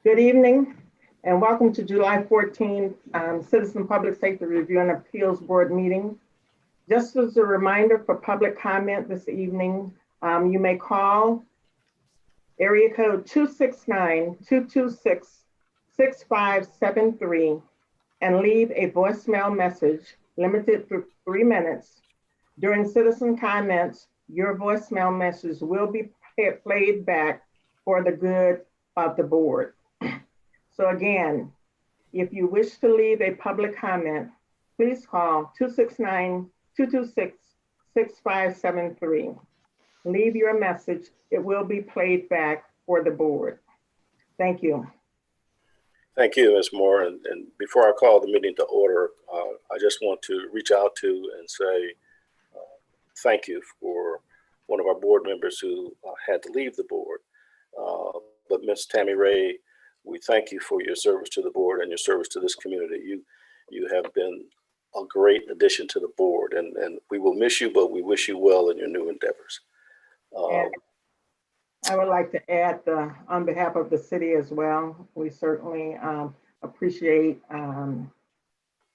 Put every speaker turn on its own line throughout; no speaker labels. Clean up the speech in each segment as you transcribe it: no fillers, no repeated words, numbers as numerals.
Good evening and welcome to July 14th Citizen Public Safety Review and Appeals Board meeting. Just as a reminder for public comment this evening, you may call area code 269-226-6573 and leave a voicemail message limited to 3 minutes. During citizen comments, your voicemail message will be played back for the good of the board. So again, if you wish to leave a public comment, please call 269-226-6573. Leave your message. It will be played back for the board. Thank you.
Thank you, Ms. Moore. And before I call the meeting to order, I just want to reach out to and say thank you for one of our board members who had to leave the board. But Ms. Tammy Ray, we thank you for your service to the board and your service to this community. You have been a great addition to the board, and we will miss you, but we wish you well in your new endeavors.
I would like to add, on behalf of the city as well, we certainly appreciate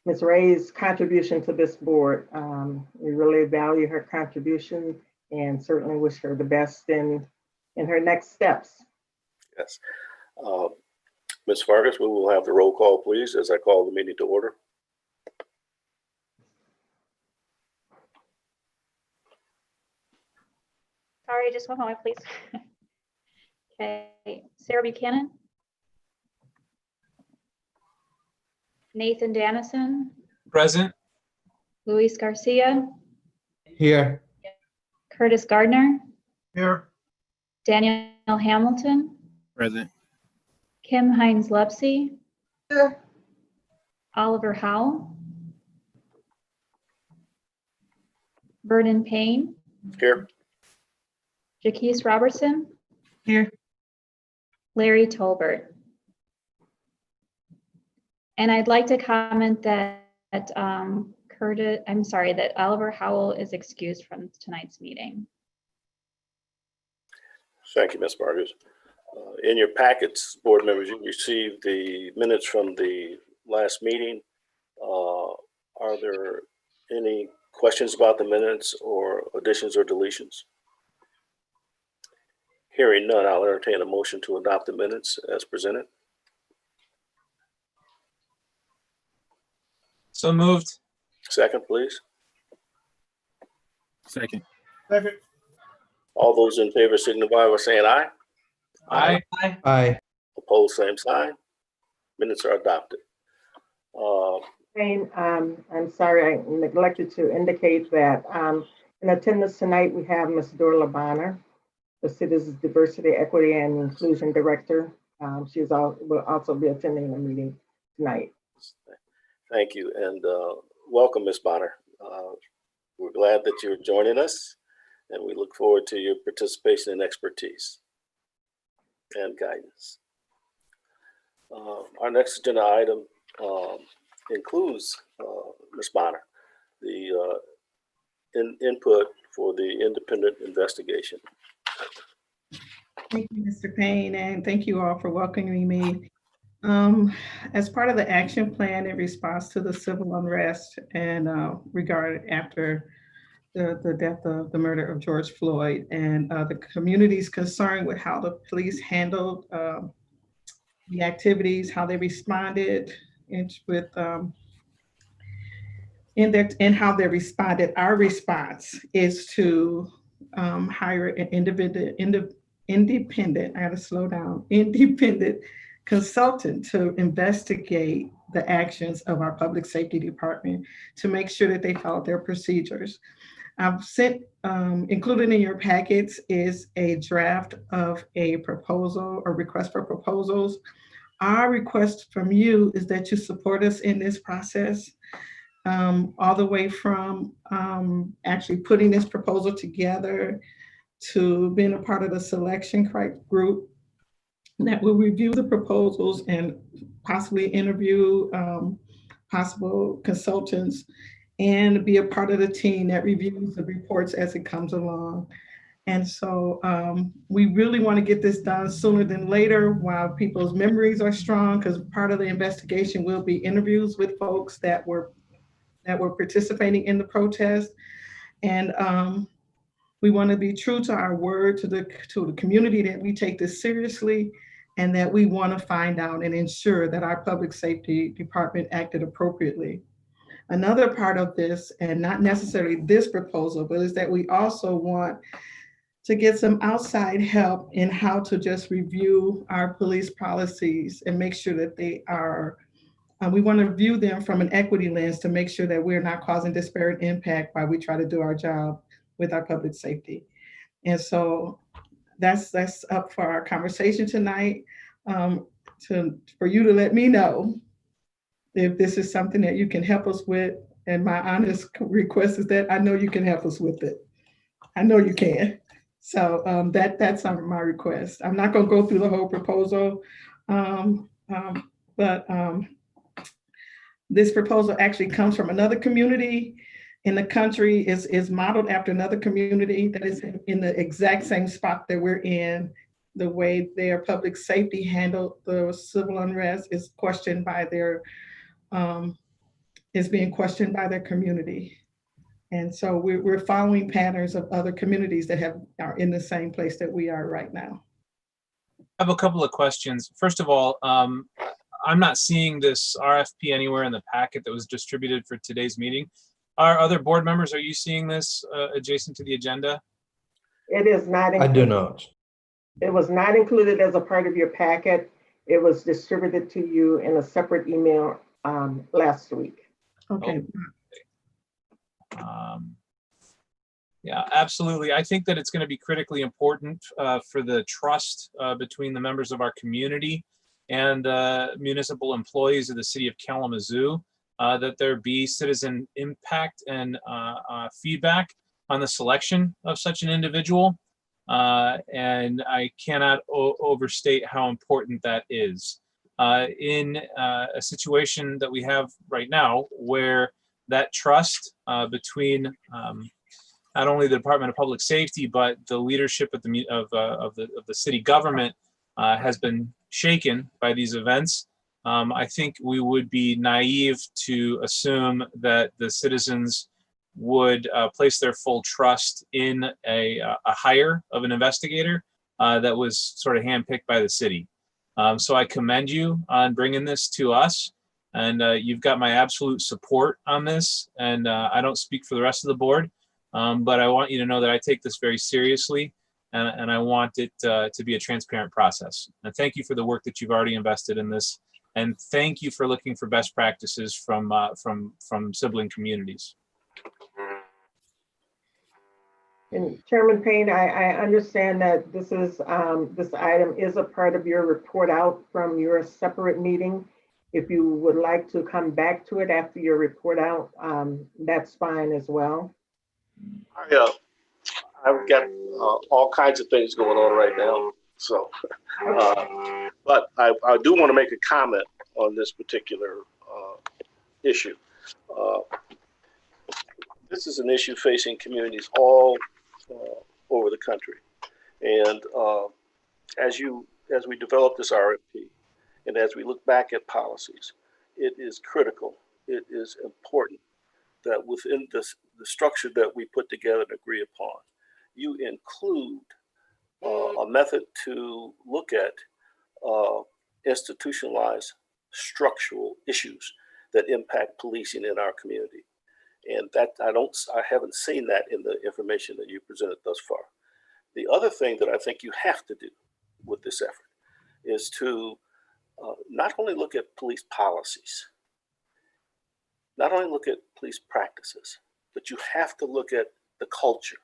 Ms. Ray's contribution to this board. We really value her contribution and certainly wish her the best in her next steps.
Yes. Ms. Vargas, we will have the roll call, please, as I call the meeting to order.
Sorry, just one moment, please. Okay, Sarah Buchanan. Nathan Dannison.
Present.
Luis Garcia.
Here.
Curtis Gardner.
Here.
Daniel Hamilton.
Present.
Kim Hines Lepsey.
Here.
Oliver Howell. Vernon Payne.
Here.
Jaquise Robertson.
Here.
Larry Tolbert. And I'd like to comment that that Oliver Howell is excused from tonight's meeting.
Thank you, Ms. Vargas. In your packets, board members, you received the minutes from the last meeting. Are there any questions about the minutes or additions or deletions? Hearing none, I'll entertain a motion to adopt the minutes as presented.
So moved.
Second, please.
Second.
All those in favor signify by saying aye.
Aye. Aye.
Opposed, same sign. Minutes are adopted.
Jane, I'm sorry, I neglected to indicate that in attendance tonight, we have Ms. Dorla Bonner, the city's Diversity, Equity, and Inclusion Director. She will also be attending the meeting tonight.
Thank you, and welcome, Ms. Bonner. We're glad that you're joining us, and we look forward to your participation and expertise and guidance. Our next agenda item includes, Ms. Bonner, the input for the independent investigation.
Thank you, Mr. Payne, and thank you all for welcoming me. As part of the action plan in response to the civil unrest and after the death of the murder of George Floyd and the community's concern with how the police handled the activities, how they responded, and how they responded. Our response is to hire an independent, I gotta slow down, independent consultant to investigate the actions of our public safety department to make sure that they follow their procedures. I've sent, included in your packets is a draft of a proposal or request for proposals. Our request from you is that you support us in this process, all the way from actually putting this proposal together to being a part of the selection group that will review the proposals and possibly interview possible consultants and be a part of the team that reviews the reports as it comes along. And so we really want to get this done sooner than later while people's memories are strong, because part of the investigation will be interviews with folks that were participating in the protest. And we want to be true to our word to the community that we take this seriously, and that we want to find out and ensure that our public safety department acted appropriately. Another part of this, and not necessarily this proposal, but is that we also want to get some outside help in how to just review our police policies and make sure that they are, we want to view them from an equity lens to make sure that we're not causing disparate impact while we try to do our job with our public safety. And so that's up for our conversation tonight, for you to let me know if this is something that you can help us with. And my honest request is that I know you can help us with it. I know you can. So that's my request. I'm not going to go through the whole proposal, but this proposal actually comes from another community in the country, is modeled after another community that is in the exact same spot that we're in. The way their public safety handled the civil unrest is questioned by their, is being questioned by their community. And so we're following patterns of other communities that are in the same place that we are right now.
I have a couple of questions. First of all, I'm not seeing this RFP anywhere in the packet that was distributed for today's meeting. Are other board members, are you seeing this adjacent to the agenda?
It is not.
I do not.
It was not included as a part of your packet. It was distributed to you in a separate email last week.
Okay.
Yeah, absolutely. I think that it's going to be critically important for the trust between the members of our community and municipal employees of the city of Kalamazoo, that there be citizen impact and feedback on the selection of such an individual. And I cannot overstate how important that is. In a situation that we have right now where that trust between not only the Department of Public Safety, but the leadership of the city government has been shaken by these events. I think we would be naive to assume that the citizens would place their full trust in a hire of an investigator that was sort of handpicked by the city. So I commend you on bringing this to us, and you've got my absolute support on this. And I don't speak for the rest of the board, but I want you to know that I take this very seriously, and I want it to be a transparent process. And thank you for the work that you've already invested in this, and thank you for looking for best practices from sibling communities.
And Chairman Payne, I understand that this item is a part of your report out from your separate meeting. If you would like to come back to it after your report out, that's fine as well.
I've got all kinds of things going on right now. So, but I do want to make a comment on this particular issue. This is an issue facing communities all over the country. And as we develop this RFP, and as we look back at policies, it is critical, it is important that within the structure that we put together and agree upon, you include a method to look at institutionalized structural issues that impact policing in our community. And that I haven't seen that in the information that you presented thus far. The other thing that I think you have to do with this effort is to not only look at police policies, not only look at police practices, but you have to look at the culture.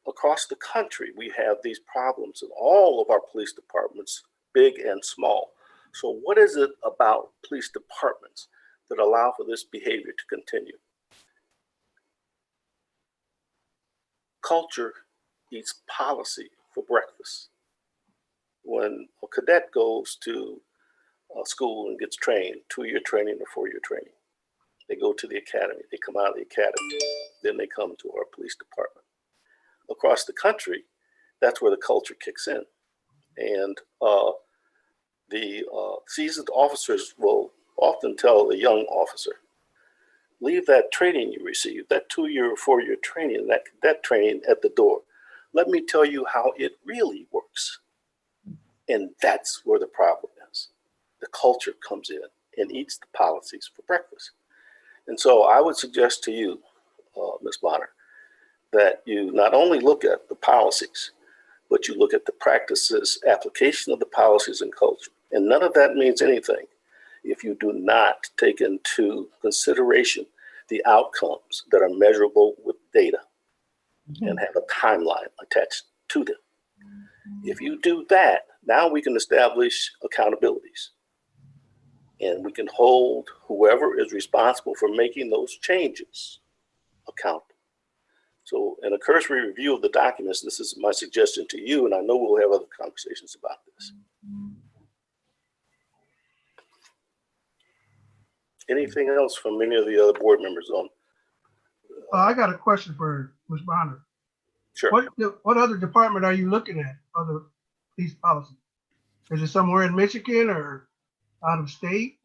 Across the country, we have these problems in all of our police departments, big and small. So what is it about police departments that allow for this behavior to continue? Culture eats policy for breakfast. When a cadet goes to school and gets trained, 2-year training or 4-year training, they go to the academy, they come out of the academy, then they come to our police department. across the country, that's where the culture kicks in. And the seasoned officers will often tell the young officer, leave that training you received, that 2-year or 4-year training, that training at the door. Let me tell you how it really works. And that's where the problem is. The culture comes in and eats the policies for breakfast. And so I would suggest to you, Ms. Bonner, that you not only look at the policies, but you look at the practices, application of the policies and culture. And none of that means anything if you do not take into consideration the outcomes that are measurable with data and have a timeline attached to them. If you do that, now we can establish accountabilities and we can hold whoever is responsible for making those changes accountable. So in a cursory review of the documents, this is my suggestion to you, and I know we'll have other conversations about this. Anything else from any of the other board members on?
I got a question for Ms. Bonner.
Sure.
What other department are you looking at, other police policy? Is it somewhere in Michigan or out of state?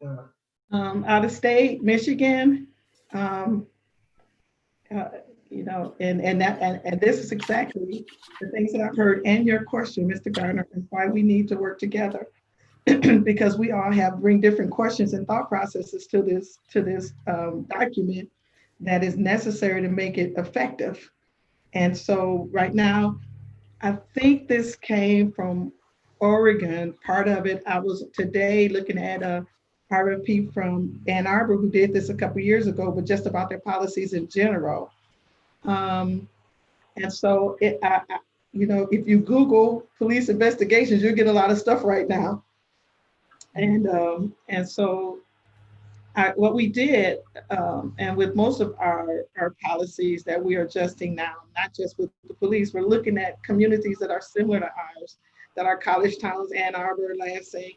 Out of state, Michigan, you know, and this is exactly the things that I've heard and your question, Mr. Garner, and why we need to work together. Because we all bring different questions and thought processes to this document that is necessary to make it effective. And so right now, I think this came from Oregon. Part of it, I was today looking at a RFP from Ann Arbor who did this a couple of years ago, but just about their policies in general. And so you know, if you Google police investigations, you'll get a lot of stuff right now. And so what we did, and with most of our policies that we are adjusting now, not just with the police, we're looking at communities that are similar to ours, that are college towns, Ann Arbor, Lansing.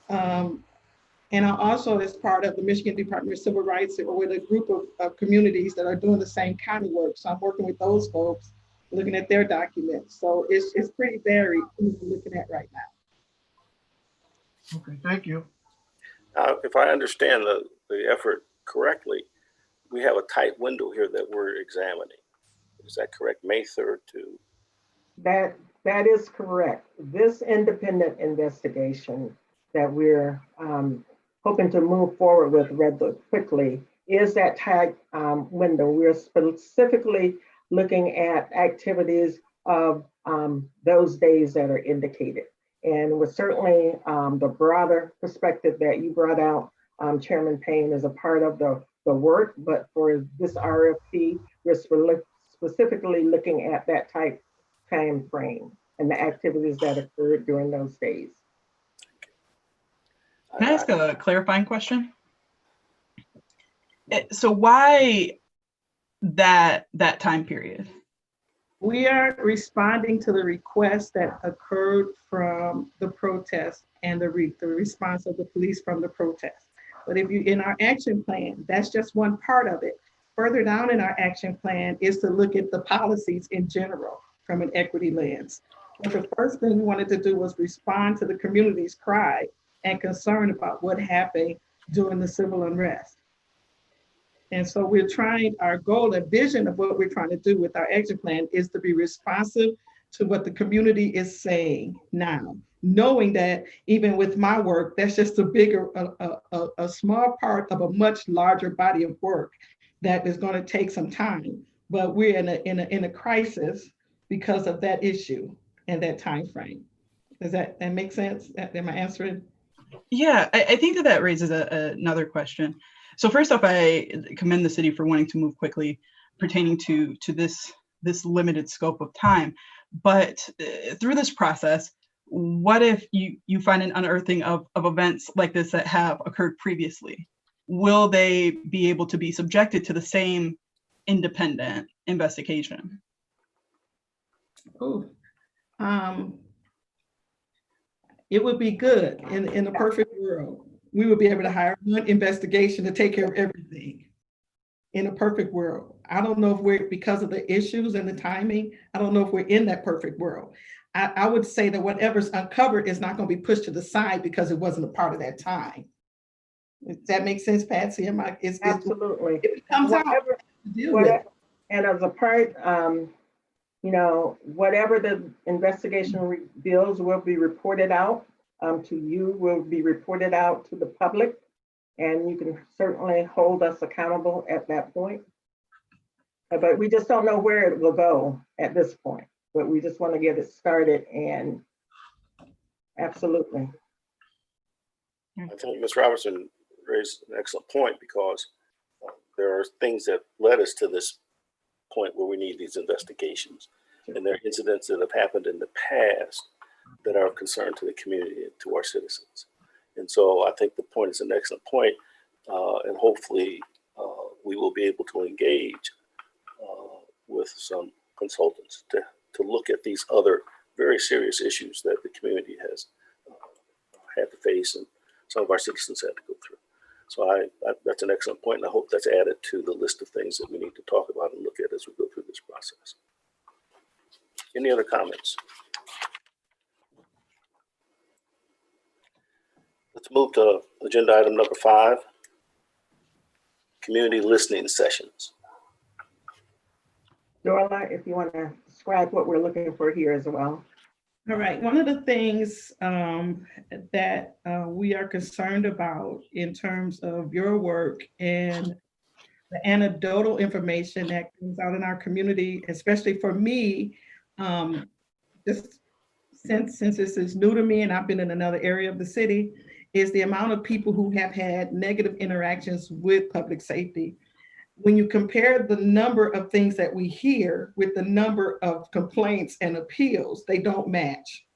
And also as part of the Michigan Department of Civil Rights, with a group of communities that are doing the same kind of work. So I'm working with those folks, looking at their documents. So it's pretty varied what we're looking at right now.
Okay, thank you.
Now, if I understand the effort correctly, we have a tight window here that we're examining. Is that correct? May 3rd to?
That is correct. This independent investigation that we're hoping to move forward with rather quickly is that tight window. We're specifically looking at activities of those days that are indicated. And with certainly the broader perspective that you brought out, Chairman Payne, is a part of the work, but for this RFP, we're specifically looking at that time frame and the activities that occurred during those days.
Can I ask a clarifying question? So why that time period?
We are responding to the request that occurred from the protest and the response of the police from the protest. But if you, in our action plan, that's just one part of it. Further down in our action plan is to look at the policies in general from an equity lens. But the first thing we wanted to do was respond to the community's cry and concern about what happened during the civil unrest. And so we're trying, our goal and vision of what we're trying to do with our action plan is to be responsive to what the community is saying now, knowing that even with my work, that's just a small part of a much larger body of work that is going to take some time. But we're in a crisis because of that issue and that time frame. Does that make sense? Am I answering?
Yeah, I think that raises another question. So first off, I commend the city for wanting to move quickly pertaining to this limited scope of time. But through this process, what if you find an unearthing of events like this that have occurred previously? Will they be able to be subjected to the same independent investigation?
Oh, it would be good in a perfect world. We would be able to hire one investigation to take care of everything in a perfect world. I don't know if we're, because of the issues and the timing, I don't know if we're in that perfect world. I would say that whatever's uncovered is not going to be pushed to the side because it wasn't a part of that time. Does that make sense, Patsy?
Absolutely.
It comes out
Whatever,
to deal with.
and as a part, whatever the investigation reveals will be reported out to you, will be reported out to the public, and you can certainly hold us accountable at that point. But we just don't know where it will go at this point, but we just want to get it started, and absolutely.
I think Ms. Robertson raised an excellent point, because there are things that led us to this point where we need these investigations. And there are incidents that have happened in the past that are of concern to the community and to our citizens. And so I think the point is an excellent point, and hopefully we will be able to engage with some consultants to look at these other very serious issues that the community has had to face and some of our citizens had to go through. So that's an excellent point, and I hope that's added to the list of things that we need to talk about and look at as we go through this process. Any other comments? Let's move to agenda item number 5, community listening sessions.
Dorla, if you want to describe what we're looking for here as well.
All right, one of the things that we are concerned about in terms of your work and the anecdotal information that comes out in our community, especially for me, just since this is new to me and I've been in another area of the city, is the amount of people who have had negative interactions with public safety. When you compare the number of things that we hear with the number of complaints and appeals, they don't match.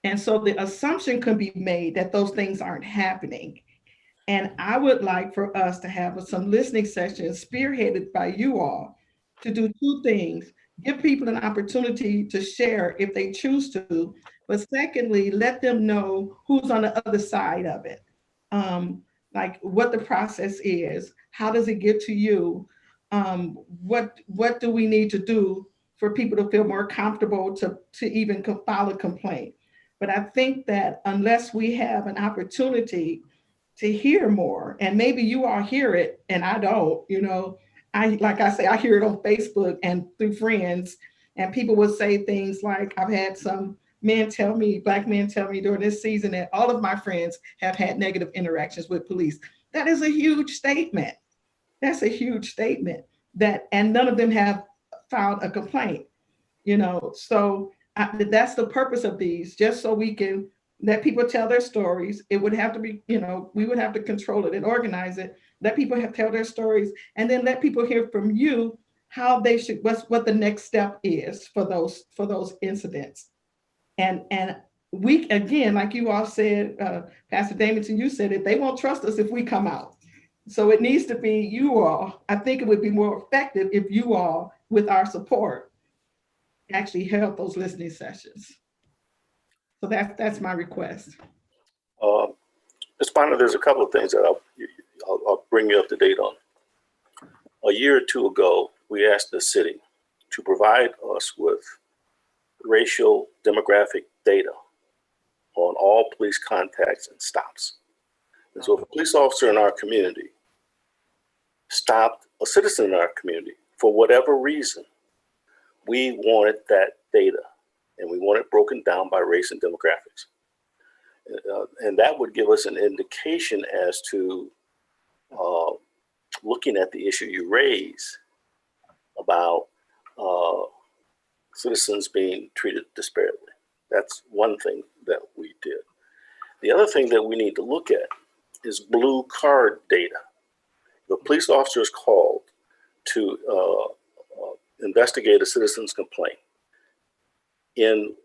And so the assumption can be made that those things aren't happening. And I would like for us to have some listening sessions spearheaded by you all to do 2 things: give people an opportunity to share if they choose to, but secondly, let them know who's on the other side of it. Like what the process is, how does it get to you? What do we need to do for people to feel more comfortable to even file a complaint? But I think that unless we have an opportunity to hear more, and maybe you all hear it and I don't, like I say, I hear it on Facebook and through friends, and people will say things like, I've had some Black men tell me during this season that all of my friends have had negative interactions with police. That is a huge statement. That's a huge statement, and none of them have filed a complaint, so that's the purpose of these, just so we can let people tell their stories. It would have to be, we would have to control it and organize it, let people tell their stories, and then let people hear from you how they should, what the next step is for those incidents. And we, again, like you all said, Pastor Davidson, you said it, they won't trust us if we come out. So it needs to be you all. I think it would be more effective if you all, with our support, actually held those listening sessions. So that's my request.
Ms. Bonner, there's a couple of things that I'll bring you up to date on. A year or 2 ago, we asked the city to provide us with racial demographic data on all police contacts and stops. And so if a police officer in our community stopped a citizen in our community for whatever reason, we wanted that data, and we want it broken down by race and demographics. And that would give us an indication as to looking at the issue you raise about citizens being treated disparately. That's one thing that we did. The other thing that we need to look at is blue card data. The police officer is called to investigate a citizen's complaint in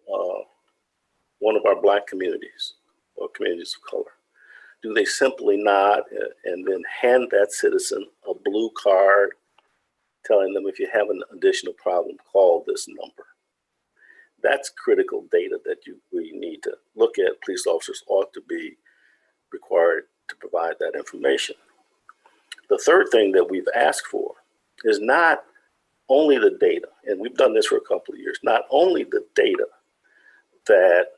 one of our Black communities or communities of color. Do they simply nod and then hand that citizen a blue card telling them, if you have an additional problem, call this number? That's critical data that we need to look at. Police officers ought to be required to provide that information. The third thing that we've asked for is not only the data, and we've done this for a couple of years, not only the data that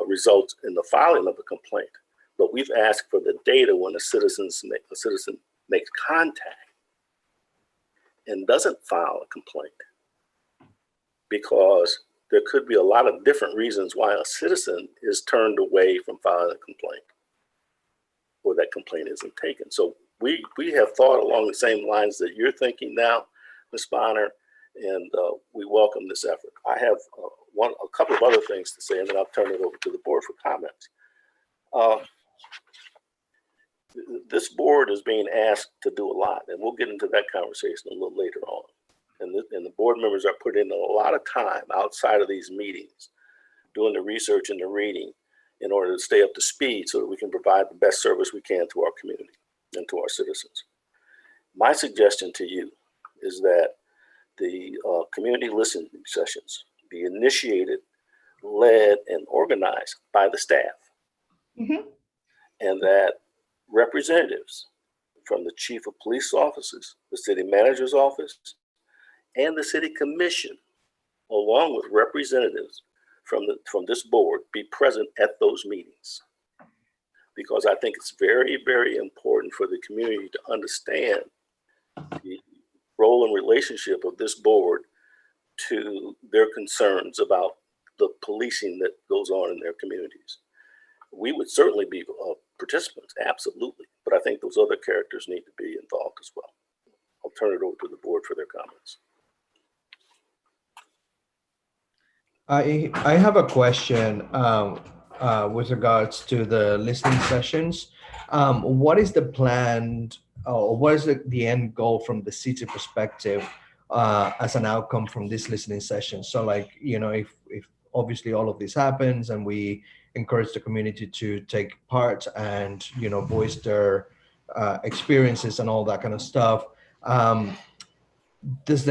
results in the filing of a complaint, but we've asked for the data when a citizen makes contact and doesn't file a complaint, because there could be a lot of different reasons why a citizen is turned away from filing a complaint or that complaint isn't taken. So we have thought along the same lines that you're thinking now, Ms. Bonner, and we welcome this effort. I have a couple of other things to say, and then I'll turn it over to the board for comments. This board is being asked to do a lot, and we'll get into that conversation a little later on. And the board members are putting in a lot of time outside of these meetings, doing the research and the reading in order to stay up to speed so that we can provide the best service we can to our community and to our citizens. My suggestion to you is that the community listening sessions be initiated, led, and organized by the staff.
Mhm.
And that representatives from the chief of police offices, the city manager's office, and the city commission, along with representatives from this board, be present at those meetings. Because I think it's very, very important for the community to understand the role and relationship of this board to their concerns about the policing that goes on in their communities. We would certainly be participants, absolutely, but I think those other characters need to be involved as well. I'll turn it over to the board for their comments.
I have a question with regards to the listening sessions. What is the plan, or what is the end goal from the city perspective as an outcome from this listening session? So, like, you know, if obviously all of this happens and we encourage the community to take part and, you know, voice their experiences and all that kind of stuff, does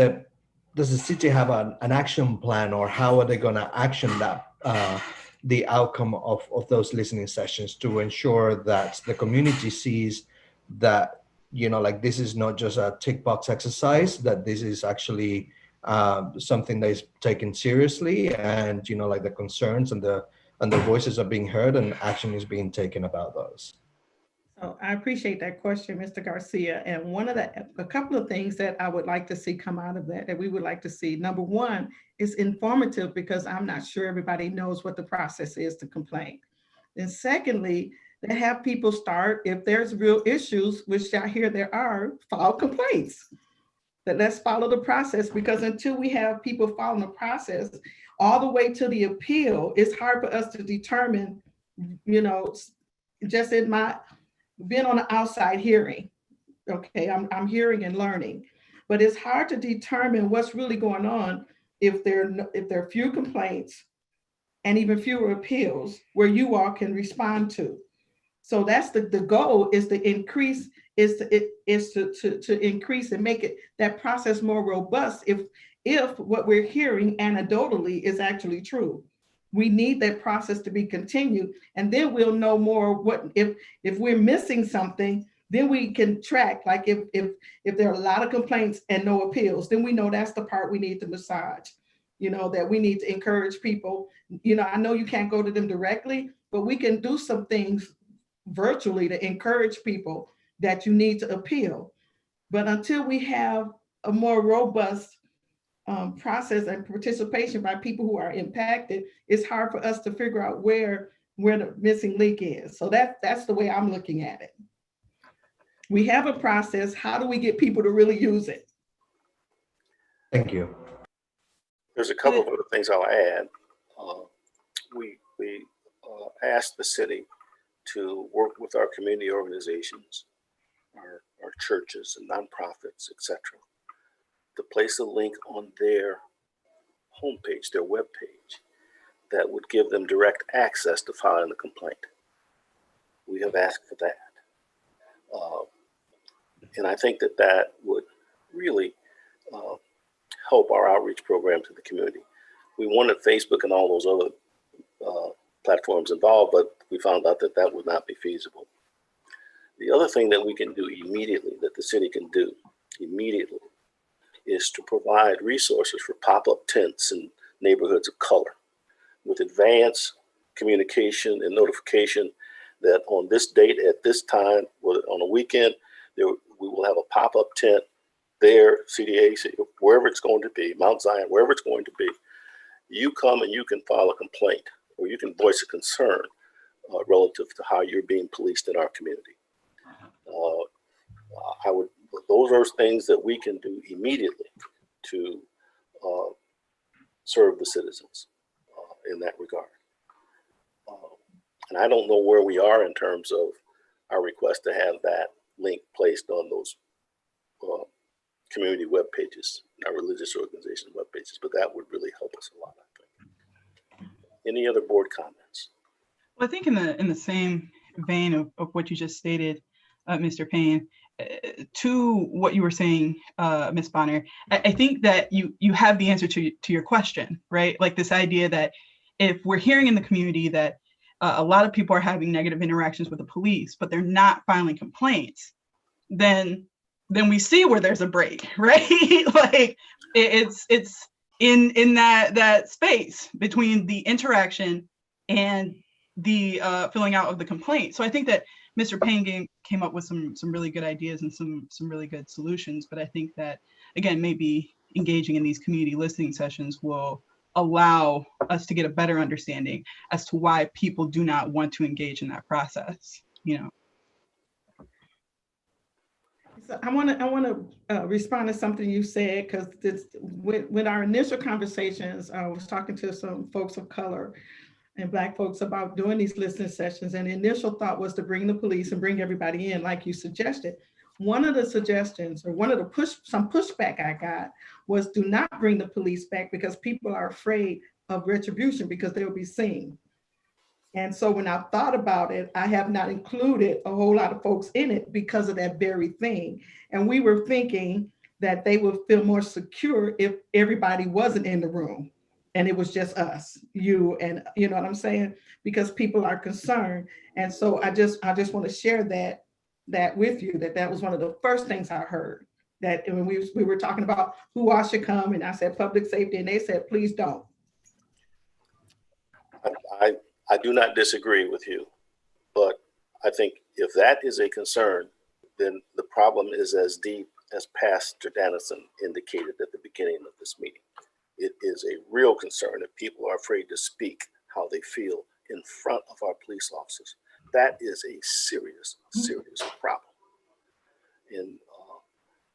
the city have an action plan, or how are they going to action that the outcome of those listening sessions to ensure that the community sees that, you know, like, this is not just a tick box exercise, that this is actually something that is taken seriously, and, you know, like, the concerns and the voices are being heard and action is being taken about those?
So I appreciate that question, Mr. Garcia. And a couple of things that I would like to see come out of that we would like to see. Number one, is informative, because I'm not sure everybody knows what the process is to complain. And secondly, to have people start, if there's real issues, which I hear there are, file complaints. That let's follow the process, because until we have people following the process all the way to the appeal, it's hard for us to determine, you know, just in my being on the outside hearing, okay, I'm hearing and learning, but it's hard to determine what's really going on if there are few complaints and even fewer appeals where you all can respond to. So that's the goal, is to increase, to increase and make that process more robust if what we're hearing anecdotally is actually true. We need that process to be continued, and then we'll know more what if we're missing something, then we can track. Like if there are a lot of complaints and no appeals, then we know that's the part we need to massage. You know, that we need to encourage people. You know, I know you can't go to them directly, but we can do some things virtually to encourage people that you need to appeal. But until we have a more robust process and participation by people who are impacted, it's hard for us to figure out where the missing link is. So that's the way I'm looking at it. We have a process. How do we get people to really use it?
Thank you.
There's a couple of other things I'll add. We asked the city to work with our community organizations, our churches and nonprofits, etc., to place a link on their homepage, their webpage, that would give them direct access to filing a complaint. We have asked for that. And I think that would really help our outreach program to the community. We wanted Facebook and all those other platforms involved, but we found out that would not be feasible. The other thing that we can do immediately, that the city can do immediately, is to provide resources for pop-up tents in neighborhoods of color with advanced communication and notification that on this date at this time, on a weekend, we will have a pop-up tent there, CDA, wherever it's going to be, Mount Zion, wherever it's going to be. You come and you can file a complaint or you can voice a concern relative to how you're being policed in our community. Those are things that we can do immediately to serve the citizens in that regard. And I don't know where we are in terms of our request to have that link placed on those community web pages, our religious organization web pages, but that would really help us a lot, I think. Any other board comments?
Well, I think in the same vein of what you just stated, Mr. Payne, to what you were saying, Ms. Bonner, I think that you have the answer to your question, right? Like this idea that if we're hearing in the community that a lot of people are having negative interactions with the police, but they're not filing complaints, then we see where there's a break, right? Like it's in that space between the interaction and the filling out of the complaint. So I think that Mr. Payne came up with some really good ideas and some really good solutions. But I think that, again, maybe engaging in these community listening sessions will allow us to get a better understanding as to why people do not want to engage in that process, you know.
So I want to respond to something you said, because when our initial conversations, I was talking to some folks of color and Black folks about doing these listening sessions, and the initial thought was to bring the police and bring everybody in, like you suggested. One of the suggestions, or one of the some pushback I got, was do not bring the police back because people are afraid of retribution because they'll be seen. And so when I thought about it, I have not included a whole lot of folks in it because of that very thing. And we were thinking that they would feel more secure if everybody wasn't in the room and it was just us, you know what I'm saying? Because people are concerned. And so I just want to share that with you, that was one of the first things I heard, that when we were talking about who all should come, and I said public safety, and they said, please don't.
I do not disagree with you, but I think if that is a concern, then the problem is as deep as Pastor Dennison indicated at the beginning of this meeting. It is a real concern if people are afraid to speak how they feel in front of our police officers. That is a serious, serious problem and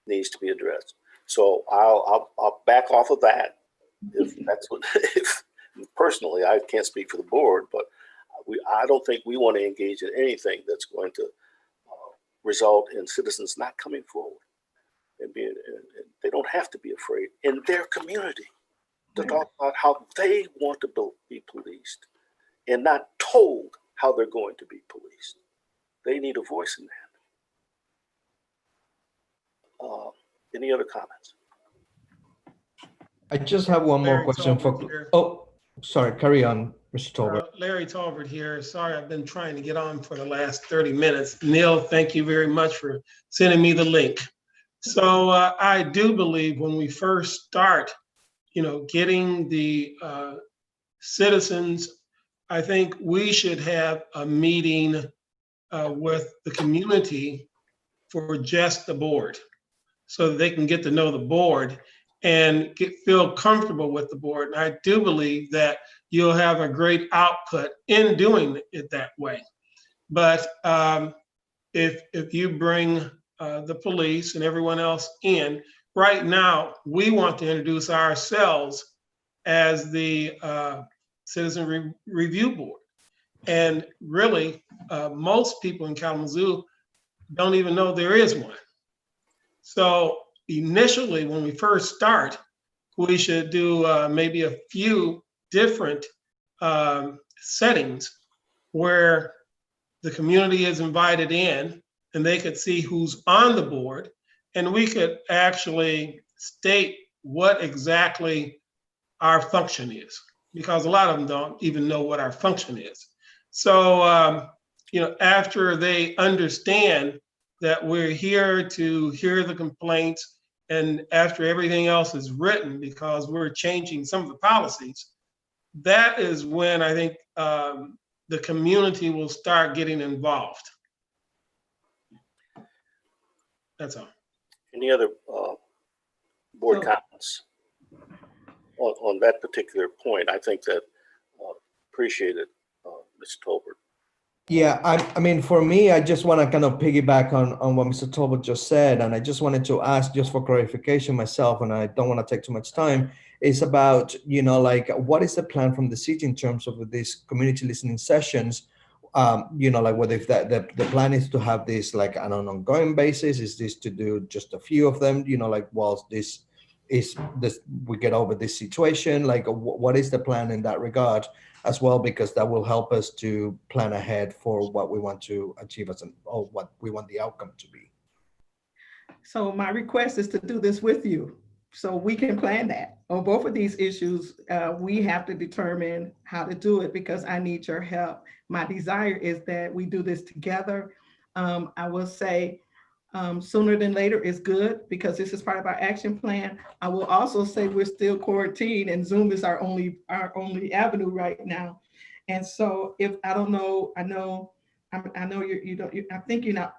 needs to be addressed. So I'll back off of that if that's what, if personally, I can't speak for the board, but I don't think we want to engage in anything that's going to result in citizens not coming forward and they don't have to be afraid in their community to talk about how they want to be policed and not told how they're going to be policed. They need a voice in that. Any other comments?
I just have one more question for, oh, sorry, carry on, Mr. Tolbert.
Larry Tolbert here. Sorry, I've been trying to get on for the last 30 minutes. Neil, thank you very much for sending me the link. So I do believe when we first start, getting the citizens, I think we should have a meeting with the community for just the board so that they can get to know the board and feel comfortable with the board. And I do believe that you'll have a great output in doing it that way. But if you bring the police and everyone else in, right now, we want to introduce ourselves as the Citizen Review Board. And really, most people in Kalamazoo don't even know there is one. So initially, when we first start, we should do maybe a few different settings where the community is invited in and they could see who's on the board, and we could actually state what exactly our function is, because a lot of them don't even know what our function is. So, after they understand that we're here to hear the complaints and after everything else is written, because we're changing some of the policies, that is when I think the community will start getting involved. That's all.
Any other board
So-
comments on that particular point? I think that appreciate it, Mr. Tolbert.
Yeah, I mean, for me, I just want to kind of piggyback on what Mr. Tolbert just said, and I just wanted to ask, just for clarification myself, and I don't want to take too much time, is about, like, what is the plan from the city in terms of these community listening sessions? Like whether if the plan is to have this like on an ongoing basis, is this to do just a few of them, like whilst this we get over this situation, like what is the plan in that regard as well, because that will help us to plan ahead for what we want to achieve or what we want the outcome to be.
So my request is to do this with you, so we can plan that. On both of these issues, we have to determine how to do it, because I need your help. My desire is that we do this together. I will say sooner than later is good, because this is part of our action plan. I will also say we're still quarantined and Zoom is our only avenue right now. And so if I know I think you're not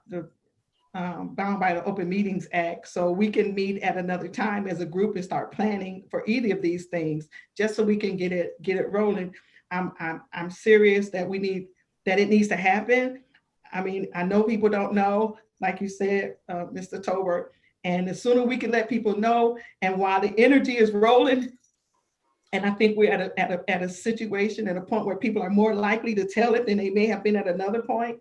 bound by the Open Meetings Act, so we can meet at another time as a group and start planning for either of these things, just so we can get it rolling. I'm serious that it needs to happen. I mean, I know people don't know, like you said, Mr. Tolbert, and the sooner we can let people know, and while the energy is rolling, and I think we're at a situation, at a point where people are more likely to tell it than they may have been at another point.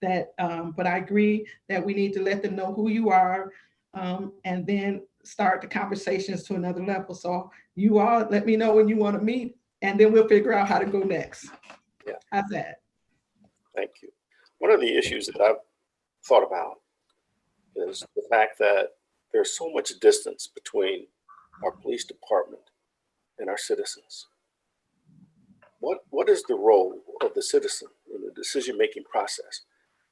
But I agree that we need to let them know who you are, and then start the conversations to another level. So you all let me know when you want to meet, and then we'll figure out how to go next.
Yeah.
How's that?
Thank you. One of the issues that I've thought about is the fact that there's so much distance between our police department and our citizens. What is the role of the citizen in the decision-making process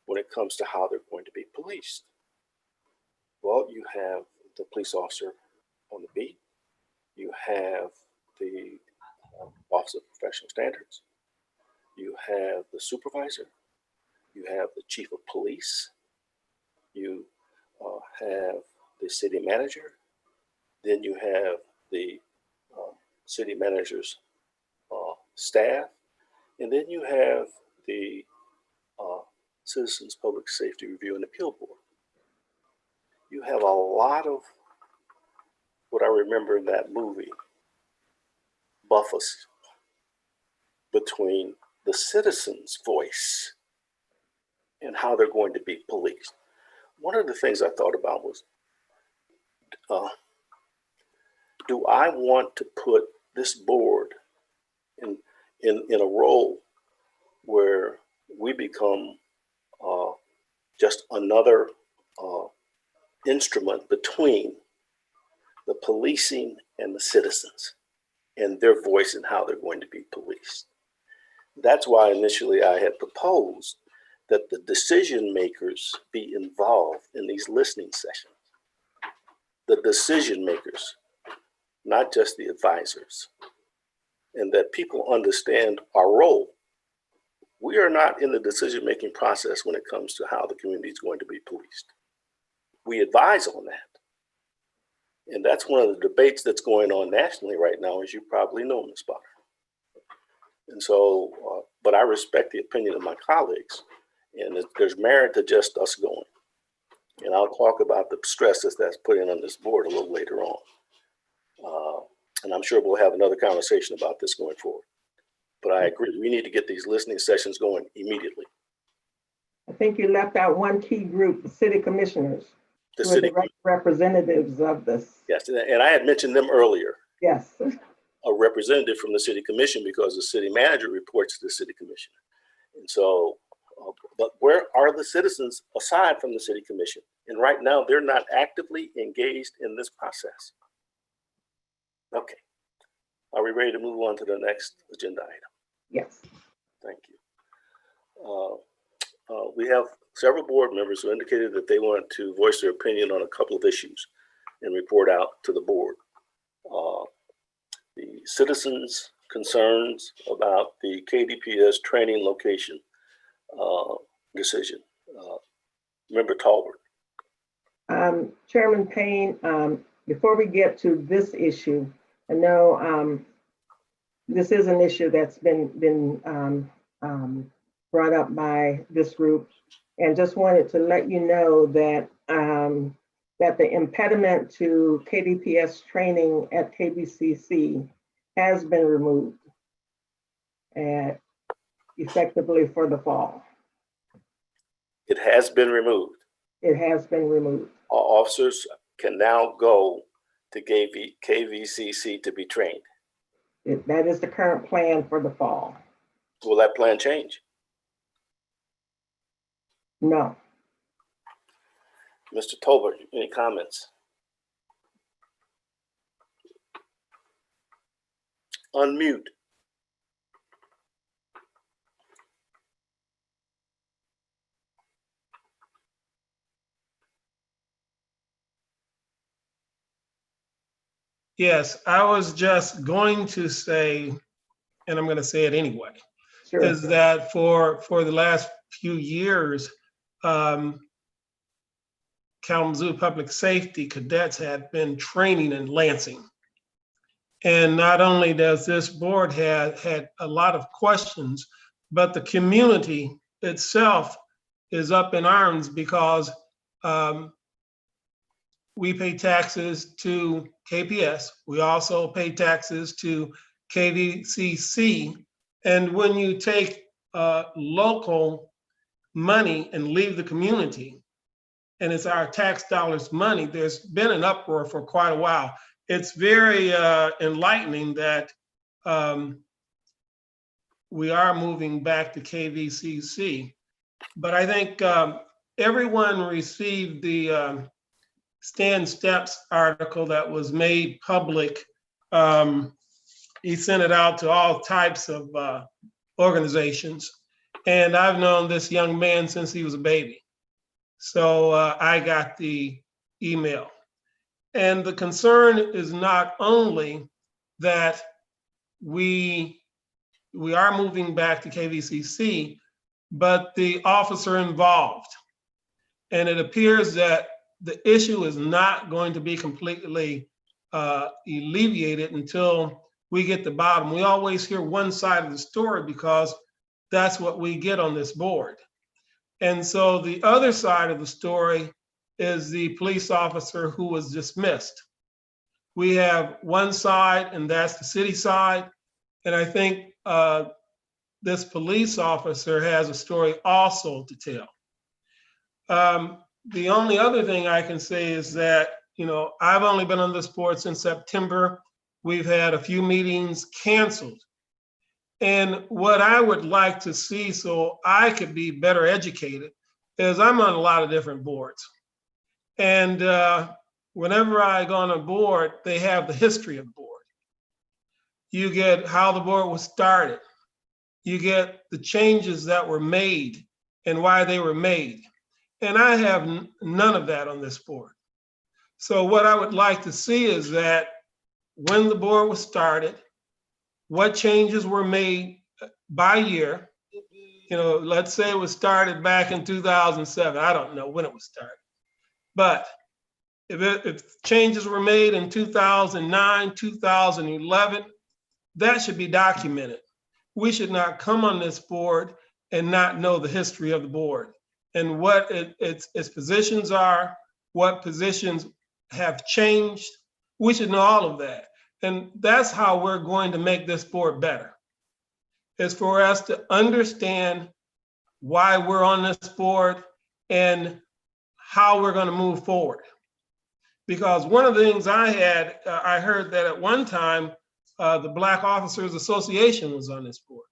when it comes to how they're going to be policed? Well, you have the police officer on the beat. You have the Office of Professional Standards. You have the supervisor. You have the chief of police. You have the city manager. Then you have the city manager's staff. And then you have the Citizens Public Safety Review and Appeal Board. You have a lot of what I remember in that movie, buffers between the citizen's voice and how they're going to be policed. One of the things I thought about was, do I want to put this board in a role where we become just another instrument between the policing and the citizens and their voice and how they're going to be policed? That's why initially I had proposed that the decision makers be involved in these listening sessions. The decision makers, not just the advisors, and that people understand our role. We are not in the decision-making process when it comes to how the community is going to be policed. We advise on that. And that's one of the debates that's going on nationally right now, as you probably know, Ms. Potter. And so, but I respect the opinion of my colleagues, and there's merit to just us going. And I'll talk about the stresses that's putting on this board a little later on. And I'm sure we'll have another conversation about this going forward. But I agree, we need to get these listening sessions going immediately.
I think you left out one key group, the city commissioners,
The
who are
city,
the representatives of this.
yes, and I had mentioned them earlier.
Yes.
A representative from the city commission, because the city manager reports to the city commission. And so, but where are the citizens aside from the city commission? And right now, they're not actively engaged in this process. Okay. Are we ready to move on to the next agenda item?
Yes.
Thank you. We have several board members who indicated that they want to voice their opinion on a couple of issues. and report out to the board. The citizens' concerns about the KDPS training location decision. Member Talbert.
Chairman Payne, before we get to this issue, I know this is an issue that's been brought up by this group, and just wanted to let you know that that the impediment to KDPS training at KVCC has been removed effectively for the fall.
It has been removed.
It has been removed.
Our officers can now go to KVCC to be trained.
That is the current plan for the fall.
Will that plan change?
No.
Mr. Tolbert, any comments? Unmute.
Yes, I was just going to say, and I'm going to say it anyway,
Sure.
is that for the last few years, Kalamazoo Public Safety cadets had been training in Lansing. And not only does this board had a lot of questions, but the community itself is up in arms because we pay taxes to KPS. We also pay taxes to KVCC. And when you take local money and leave the community, and it's our tax dollars money, there's been an uproar for quite a while. It's very enlightening that we are moving back to KVCC. But I think everyone received the Stan Steps article that was made public. He sent it out to all types of organizations. And I've known this young man since he was a baby. So I got the email. And the concern is not only that we are moving back to KVCC, but the officer involved. And it appears that the issue is not going to be completely alleviated until we get the bottom. We always hear one side of the story because that's what we get on this board. And so the other side of the story is the police officer who was dismissed. We have one side, and that's the city side. And I think this police officer has a story also to tell. The only other thing I can say is that, you know, I've only been on this board since September. We've had a few meetings canceled. And what I would like to see so I could be better educated is I'm on a lot of different boards. And whenever I go on a board, they have the history of the board. You get how the board was started. You get the changes that were made and why they were made. And I have none of that on this board. So what I would like to see is that when the board was started, what changes were made by year. You know, let's say it was started back in 2007. I don't know when it was started. But if changes were made in 2009, 2011, that should be documented. We should not come on this board and not know the history of the board and what its positions are, what positions have changed. We should know all of that. And that's how we're going to make this board better, is for us to understand why we're on this board and how we're going to move forward. Because one of the things I heard that at one time, the Black Officers Association was on this board.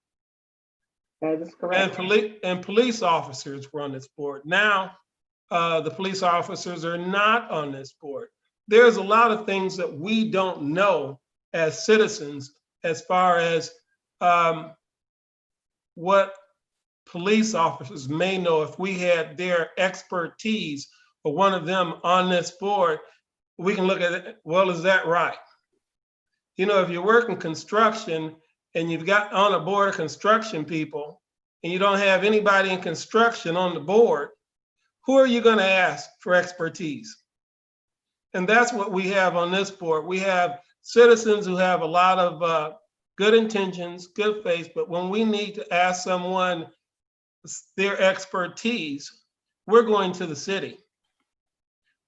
That is correct.
And police officers were on this board. Now, the police officers are not on this board. There's a lot of things that we don't know as citizens as far as what police officers may know if we had their expertise or one of them on this board. we can look at it, well, is that right? You know, if you're working construction and you've got on a board of construction people and you don't have anybody in construction on the board, who are you going to ask for expertise? And that's what we have on this board. We have citizens who have a lot of good intentions, good faith, but when we need to ask someone their expertise, we're going to the city.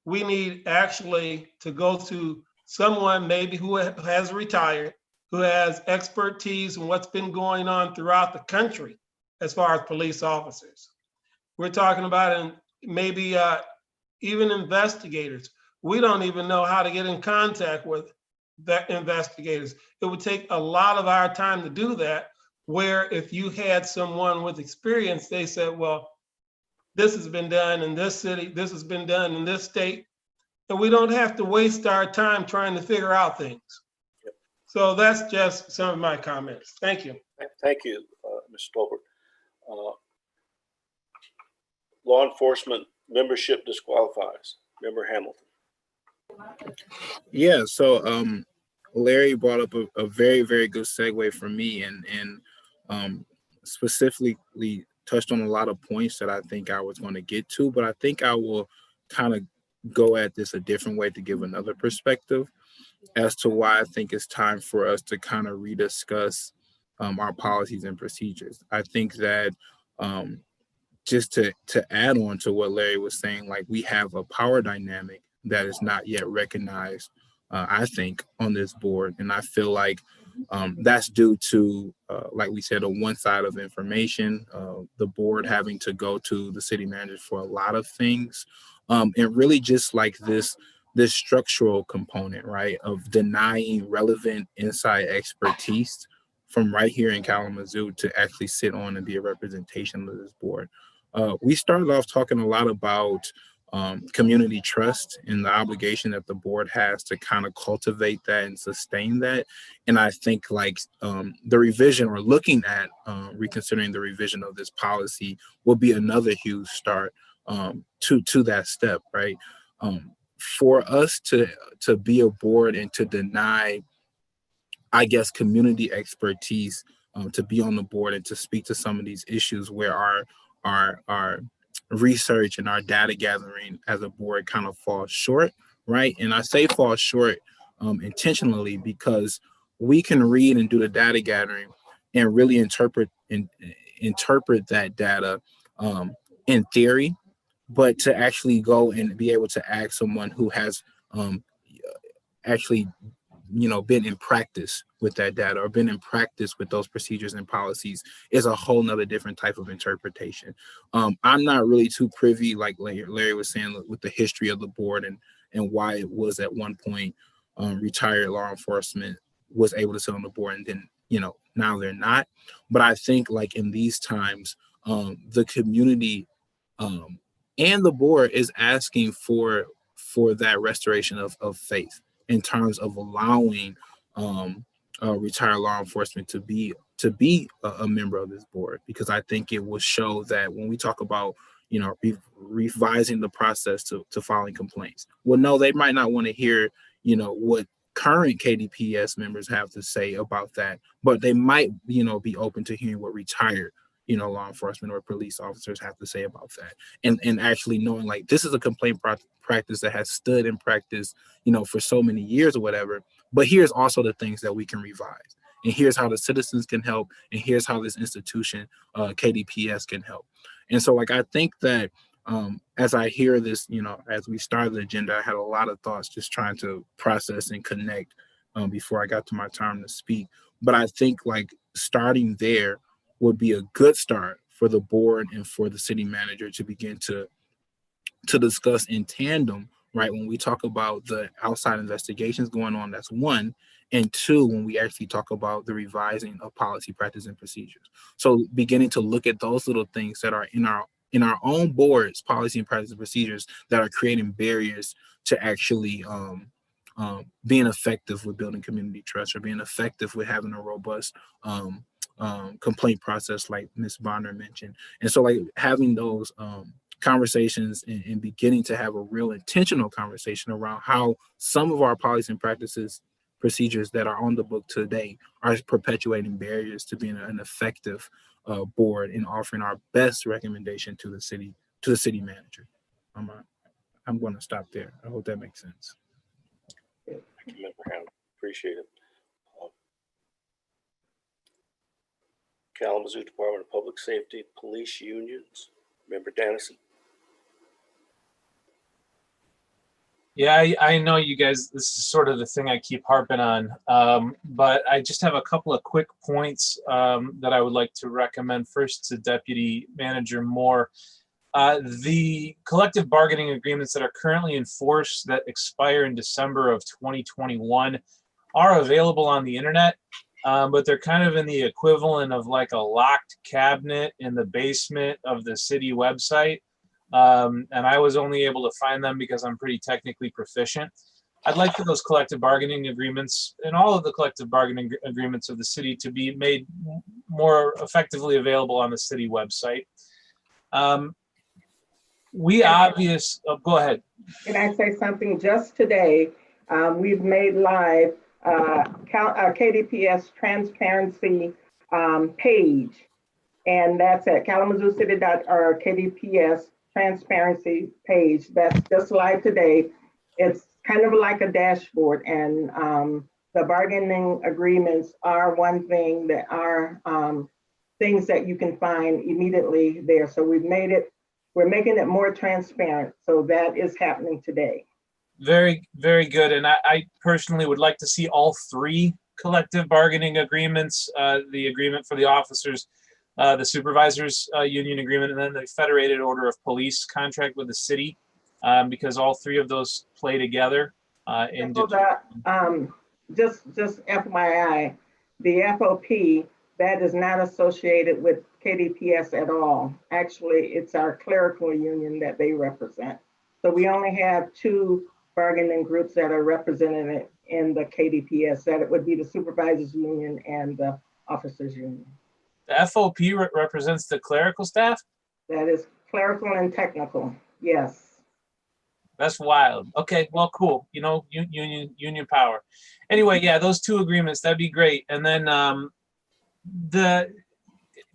We need actually to go to someone maybe who has retired, who has expertise in what's been going on throughout the country as far as police officers. We're talking about maybe even investigators. We don't even know how to get in contact with the investigators. It would take a lot of our time to do that, where if you had someone with experience, they said, well, this has been done in this city, this has been done in this state, and we don't have to waste our time trying to figure out things.
Yep.
So that's just some of my comments. Thank you.
Thank you, Mr. Tolbert. Law enforcement membership disqualifies. Member Hamilton.
Yeah, so Larry brought up a very, very good segue for me, and specifically touched on a lot of points that I think I was going to get to, but I think I will kind of go at this a different way to give another perspective as to why I think it's time for us to kind of rediscuss our policies and procedures. I think that just to add on to what Larry was saying, like, we have a power dynamic that is not yet recognized, I think, on this board. And I feel like that's due to, like we said, on one side of information, the board having to go to the city manager for a lot of things. And really just like this structural component, right, of denying relevant inside expertise from right here in Kalamazoo to actually sit on and be a representation of this board. We started off talking a lot about community trust and the obligation that the board has to kind of cultivate that and sustain that. And I think like the revision, or looking at reconsidering the revision of this policy, will be another huge start to that step, right? For us to be a board and to deny, I guess, community expertise to be on the board and to speak to some of these issues where our research and our data gathering as a board kind of falls short, right? And I say fall short intentionally because we can read and do the data gathering and really interpret that data in theory, but to actually go and be able to ask someone who has actually been in practice with that data or been in practice with those procedures and policies is a whole nother different type of interpretation. I'm not really too privy, like Larry was saying, with the history of the board and why it was at one point retired law enforcement was able to sit on the board and then, now they're not. But I think like in these times, the community and the board is asking for that restoration of faith in terms of allowing retired law enforcement to be a member of this board, because I think it will show that when we talk about revising the process to filing complaints, well, no, they might not want to hear what current KDPS members have to say about that, but they might be open to hearing what retired law enforcement or police officers have to say about that, and actually knowing like this is a complaint practice that has stood in practice for so many years or whatever, but here's also the things that we can revise, and here's how the citizens can help, and here's how this institution KDPS can help. And so like I think that as I hear this, as we started the agenda, I had a lot of thoughts just trying to process and connect before I got to my time to speak. But I think like starting there would be a good start for the board and for the city manager to begin to discuss in tandem, right? When we talk about the outside investigations going on, that's one. And two, when we actually talk about the revising of policy, practice, and procedures. So beginning to look at those little things that are in our own board's policy and practice and procedures that are creating barriers to actually being effective with building community trust, or being effective with having a robust complaint process like Ms. Bonner mentioned. And so like having those conversations and beginning to have a real intentional conversation around how some of our policies and practices, procedures that are on the book today are perpetuating barriers to being an effective board and offering our best recommendation to the city manager. I'm going to stop there. I hope that makes sense.
Thank you, Member Ham. Appreciate it. Kalamazoo Department of Public Safety Police Unions, Member Dennison.
Yeah, I know you guys, this is sort of the thing I keep harping on, but I just have a couple of quick points that I would like to recommend. First to Deputy Manager Moore. The collective bargaining agreements that are currently in force that expire in December of 2021 are available on the internet, but they're kind of in the equivalent of like a locked cabinet in the basement of the city website. And I was only able to find them because I'm pretty technically proficient. I'd like for those collective bargaining agreements and all of the collective bargaining agreements of the city to be made more effectively available on the city website. Go ahead.
Can I say something? Just today, we've made live KDPS transparency page, and that's at kalamazooCity.org KDPS transparency page. That's just live today. It's kind of like a dashboard, and the bargaining agreements are one thing that are things that you can find immediately there. So we're making it more transparent. So that is happening today.
Very, very good. And I personally would like to see all three collective bargaining agreements, the agreement for the officers, the supervisors union agreement, and then the Federated Order of Police contract with the city, because all three of those play together.
Just FYI, the FOP, that is not associated with KDPS at all. Actually, it's our clerical union that they represent. So we only have two bargaining groups that are represented in the KDPS. That it would be the supervisors union and the officers union.
The FOP represents the clerical staff?
That is clerical and technical, yes.
That's wild. Okay, well, cool. You know, union power. Anyway, yeah, those two agreements, that'd be great. And then the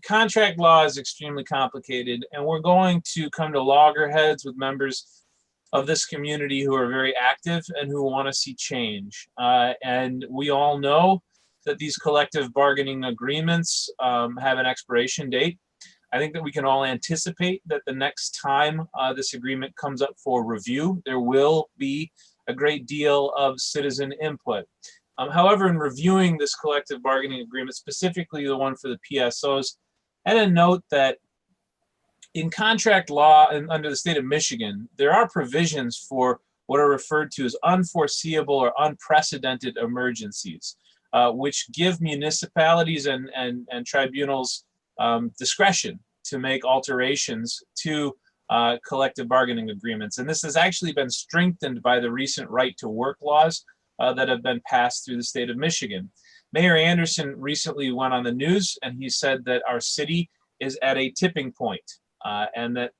contract law is extremely complicated, and we're going to come to loggerheads with members of this community who are very active and who want to see change. And we all know that these collective bargaining agreements have an expiration date. I think that we can all anticipate that the next time this agreement comes up for review, there will be a great deal of citizen input. However, in reviewing this collective bargaining agreement, specifically the one for the PSOs, I had a note that in contract law and under the state of Michigan, there are provisions for what are referred to as unforeseeable or unprecedented emergencies, which give municipalities and tribunals discretion to make alterations to collective bargaining agreements. And this has actually been strengthened by the recent right to work laws that have been passed through the state of Michigan. Mayor Anderson recently went on the news and he said that our city is at a tipping point, and that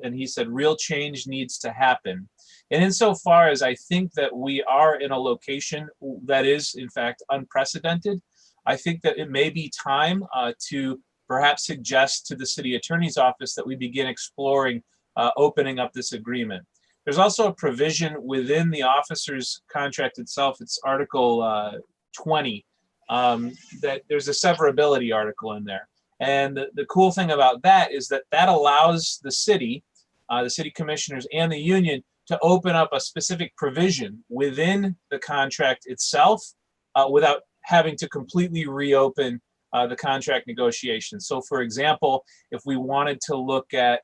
and he said real change needs to happen. And insofar as I think that we are in a location that is in fact unprecedented, I think that it may be time to perhaps suggest to the city attorney's office that we begin exploring opening up this agreement. There's also a provision within the officer's contract itself, it's Article 20, that there's a severability article in there. And the cool thing about that is that that allows the city commissioners and the union to open up a specific provision within the contract itself without having to completely reopen the contract negotiations. So for example, if we wanted to look at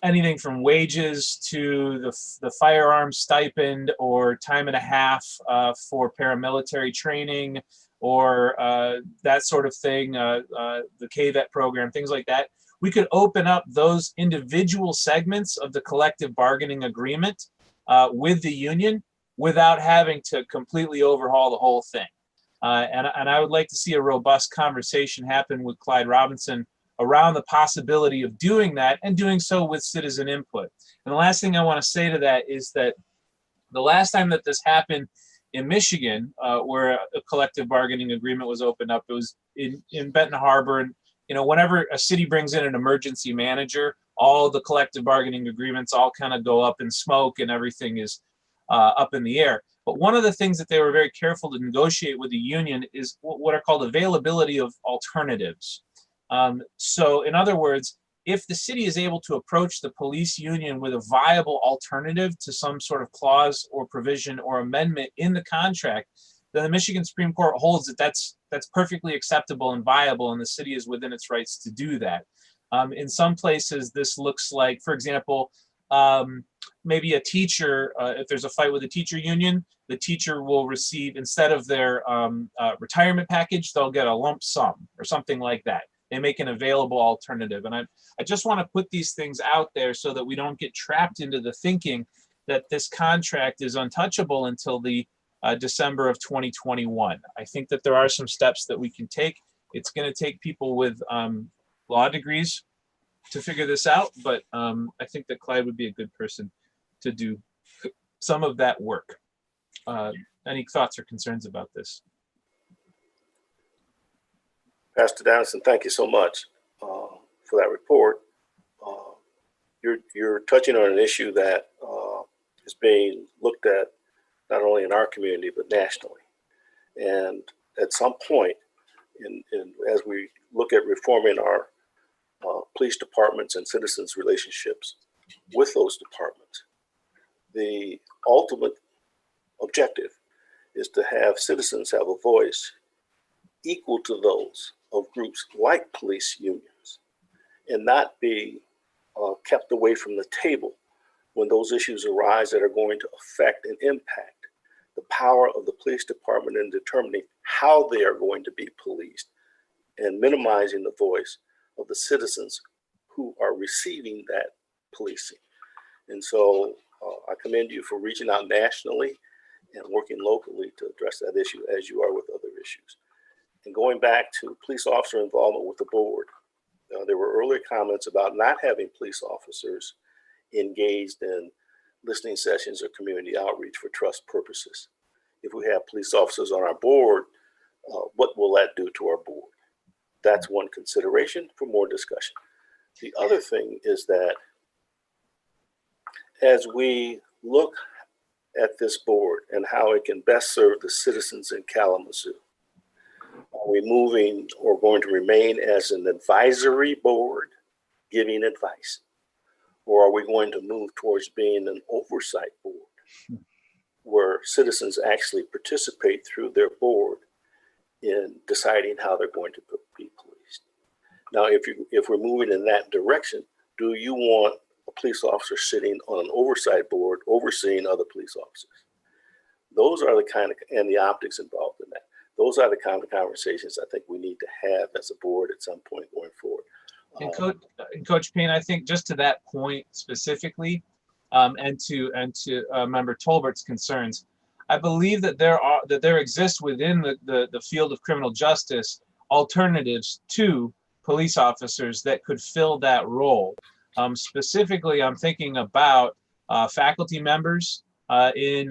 anything from wages to the firearm stipend or time and a half for paramilitary training or that sort of thing, the KVET program, things like that, we could open up those individual segments of the collective bargaining agreement with the union without having to completely overhaul the whole thing. And I would like to see a robust conversation happen with Clyde Robinson around the possibility of doing that and doing so with citizen input. And the last thing I want to say to that is that the last time that this happened in Michigan, where a collective bargaining agreement was opened up, it was in Benton Harbor. And, you know, whenever a city brings in an emergency manager, all the collective bargaining agreements all kind of go up in smoke and everything is up in the air. But one of the things that they were very careful to negotiate with the union is what are called availability of alternatives. So in other words, if the city is able to approach the police union with a viable alternative to some sort of clause or provision or amendment in the contract, then the Michigan Supreme Court holds that that's perfectly acceptable and viable, and the city is within its rights to do that. In some places, this looks like, for example, maybe a teacher, if there's a fight with a teacher union, the teacher will receive, instead of their retirement package, they'll get a lump sum or something like that. They make an available alternative. And I just want to put these things out there so that we don't get trapped into the thinking that this contract is untouchable until the December of 2021. I think that there are some steps that we can take. It's going to take people with law degrees to figure this out, but I think that Clyde would be a good person to do some of that work. Any thoughts or concerns about this?
Pastor Dennison, thank you so much for that report. You're touching on an issue that is being looked at not only in our community, but nationally. And at some point, as we look at reforming our police departments and citizens' relationships with those departments, the ultimate objective is to have citizens have a voice equal to those of groups like police unions and not be kept away from the table when those issues arise that are going to affect and impact the power of the police department in determining how they are going to be policed and minimizing the voice of the citizens who are receiving that policing. And so I commend you for reaching out nationally and working locally to address that issue as you are with other issues. And going back to police officer involvement with the board, there were earlier comments about not having police officers engaged in listening sessions or community outreach for trust purposes. If we have police officers on our board, what will that do to our board? That's one consideration for more discussion. The other thing is that as we look at this board and how it can best serve the citizens in Kalamazoo, are we moving or going to remain as an advisory board giving advice? Or are we going to move towards being an oversight board where citizens actually participate through their board in deciding how they're going to be policed? Now, if we're moving in that direction, do you want a police officer sitting on an oversight board overseeing other police officers? Those are the kind of, and the optics involved in that. Those are the kind of conversations I think we need to have as a board at some point going forward.
And Coach Payne, I think just to that point specifically, and to Member Tolbert's concerns, I believe that there exists within the field of criminal justice alternatives to police officers that could fill that role. Specifically, I'm thinking about faculty members in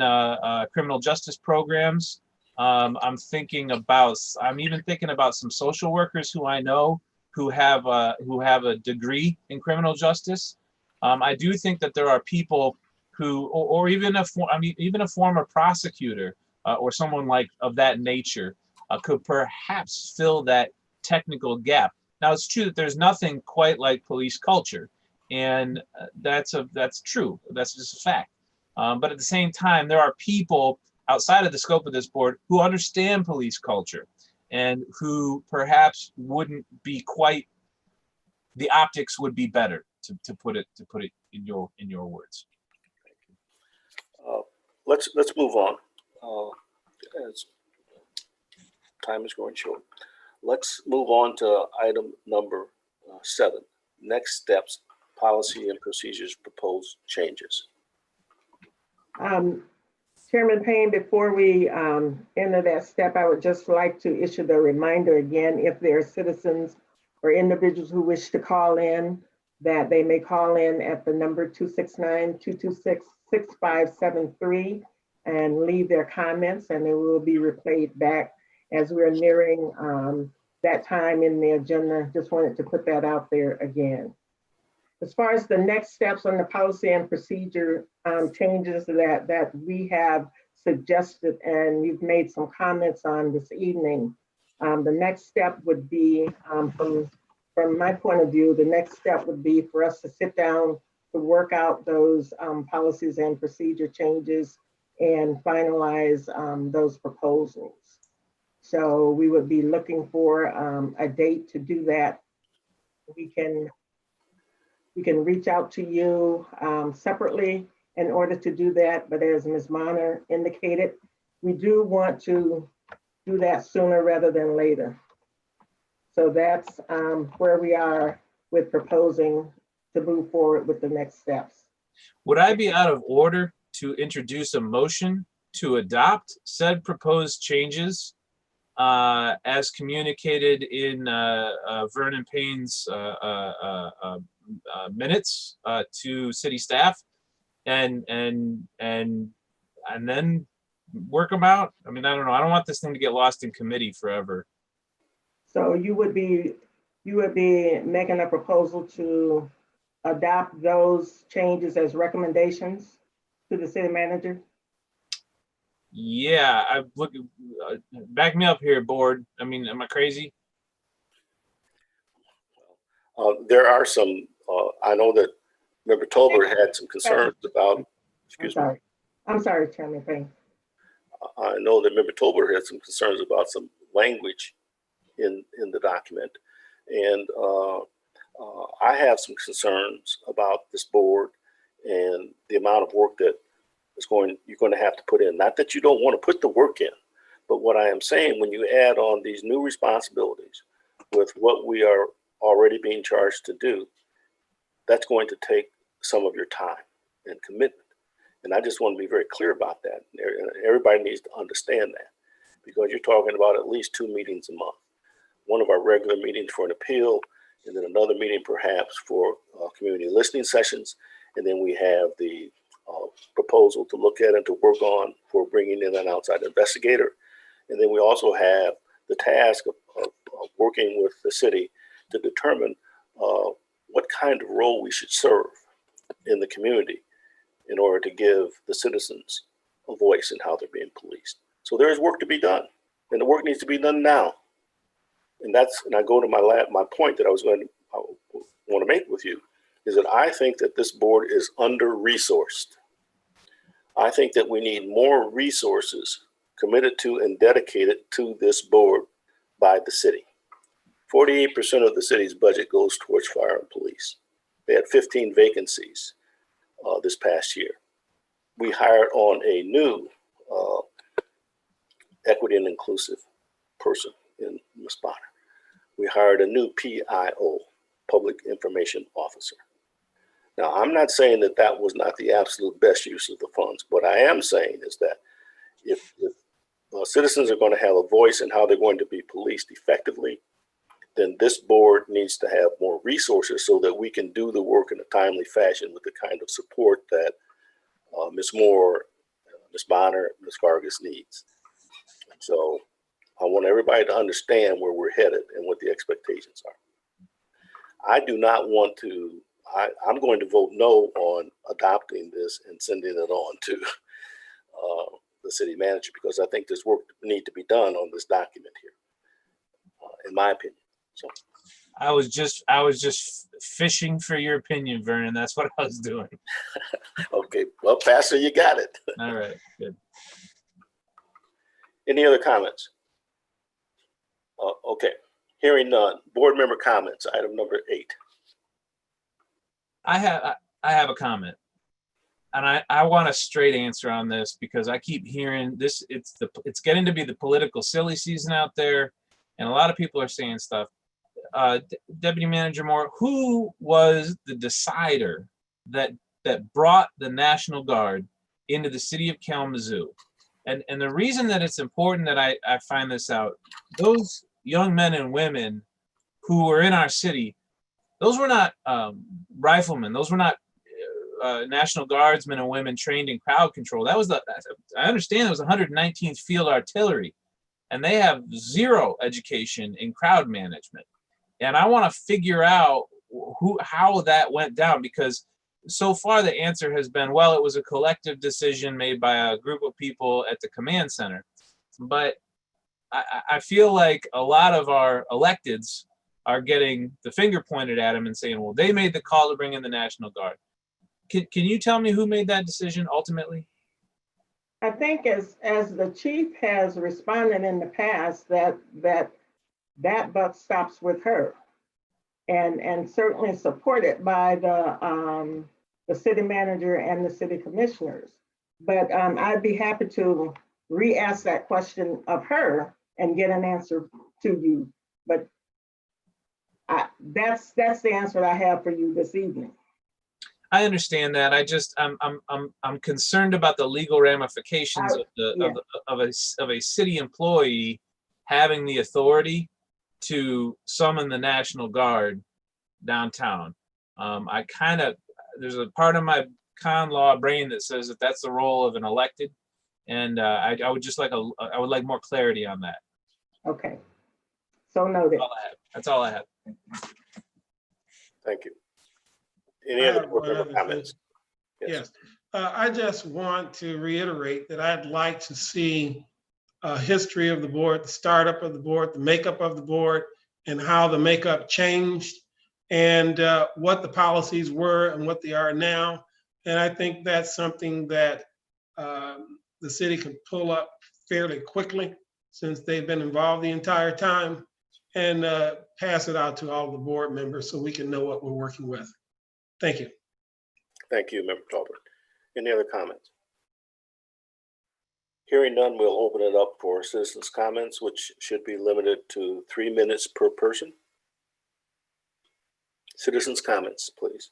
criminal justice programs. I'm even thinking about some social workers who I know who have a degree in criminal justice. I do think that there are people who, or even a former prosecutor or someone like of that nature could perhaps fill that technical gap. Now, it's true that there's nothing quite like police culture, and that's true. That's just a fact. But at the same time, there are people outside of the scope of this board who understand police culture and who perhaps wouldn't be quite, the optics would be better, to put it in your words.
Let's move on. As time is going short. Let's move on to item number 7. Next steps, policy and procedures, proposed changes.
Chairman Payne, before we enter that step, I would just like to issue the reminder again, if there are citizens for individuals who wish to call in, that they may call in at the number 269-226-6573 and leave their comments, and it will be replayed back as we're nearing that time in the agenda. Just wanted to put that out there again. As far as the next steps on the policy and procedure changes that we have suggested and you've made some comments on this evening, the next step would be, from my point of view, the next step would be for us to sit down to work out those policies and procedure changes and finalize those proposals. So we would be looking for a date to do that. We can reach out to you separately in order to do that, but as Ms. Bonner indicated, we do want to do that sooner rather than later. So that's where we are with proposing to move forward with the next steps.
Would I be out of order to introduce a motion to adopt said proposed changes as communicated in Vernon Payne's minutes to city staff, and then work them out? I mean, I don't know. I don't want this thing to get lost in committee forever.
So you would be making a proposal to adopt those changes as recommendations to the city manager?
Yeah, I look. Back me up here, board. I mean, am I crazy?
There are some. I know that Member Tolbert had some concerns about. Excuse me.
I'm sorry, Chairman Payne.
I know that Member Tolbert had some concerns about some language in the document, and I have some concerns about this board and the amount of work that you're going to have to put in. Not that you don't want to put the work in, but what I am saying, when you add on these new responsibilities with what we are already being charged to do, that's going to take some of your time and commitment. And I just want to be very clear about that. Everybody needs to understand that, because you're talking about at least 2 meetings a month. One of our regular meetings for an appeal, and then another meeting perhaps for community listening sessions. And then we have the proposal to look at and to work on for bringing in an outside investigator. And then we also have the task of working with the city to determine what kind of role we should serve in the community in order to give the citizens a voice in how they're being policed. So there is work to be done, and the work needs to be done now. And I go to my point that I want to make with you, is that I think that this board is under-resourced. I think that we need more resources committed to and dedicated to this board by the city. 48% of the city's budget goes towards fire and police. They had 15 vacancies this past year. We hired on a new equity and inclusive person in Ms. Bonner. We hired a new PIO, Public Information Officer. Now, I'm not saying that that was not the absolute best use of the funds. What I am saying is that if citizens are going to have a voice in how they're going to be policed effectively, then this board needs to have more resources so that we can do the work in a timely fashion with the kind of support that Ms. Moore, Ms. Bonner, Ms. Vargas needs. So I want everybody to understand where we're headed and what the expectations are. I do not want to, I'm going to vote no on adopting this and sending it on to the city manager, because I think there's work need to be done on this document here, in my opinion. So
I was just fishing for your opinion, Vernon. That's what I was doing.
Okay, well, Pastor, you got it.
All right, good.
Any other comments? Okay, hearing none. Board member comments, item number 8.
I have a comment, and I want a straight answer on this, because I keep hearing this. It's getting to be the political silly season out there, and a lot of people are saying stuff. Deputy Manager Moore, who was the decider that brought the National Guard into the city of Kalamazoo? And the reason that it's important that I find this out, those young men and women who were in our city, those were not riflemen. Those were not National Guardsmen and women trained in crowd control. That was I understand it was 119th Field Artillery, and they have zero education in crowd management. And I want to figure out how that went down, because so far the answer has been, well, it was a collective decision made by a group of people at the command center. But I feel like a lot of our electeds are getting the finger pointed at them and saying, well, they made the call to bring in the National Guard. Can you tell me who made that decision ultimately?
I think as the chief has responded in the past, that buck stops with her, and certainly supported by the city manager and the city commissioners. But I'd be happy to re-ask that question of her and get an answer to you. But that's the answer I have for you this evening.
I understand that. I'm concerned about the legal ramifications of a city employee having the authority to summon the National Guard downtown. There's a part of my con law brain that says that that's the role of an elected, and I would like more clarity on that.
Okay, so noted.
That's all I have.
Thank you. Any other board member comments?
Yes. I just want to reiterate that I'd like to see a history of the board, the startup of the board, the makeup of the board, and how the makeup changed, and what the policies were and what they are now. And I think that's something that the city can pull up fairly quickly, since they've been involved the entire time, and pass it out to all the board members so we can know what we're working with. Thank you.
Thank you, Member Talbert. Any other comments? Hearing none, we'll open it up for citizens' comments, which should be limited to 3 minutes per person. Citizens' comments, please.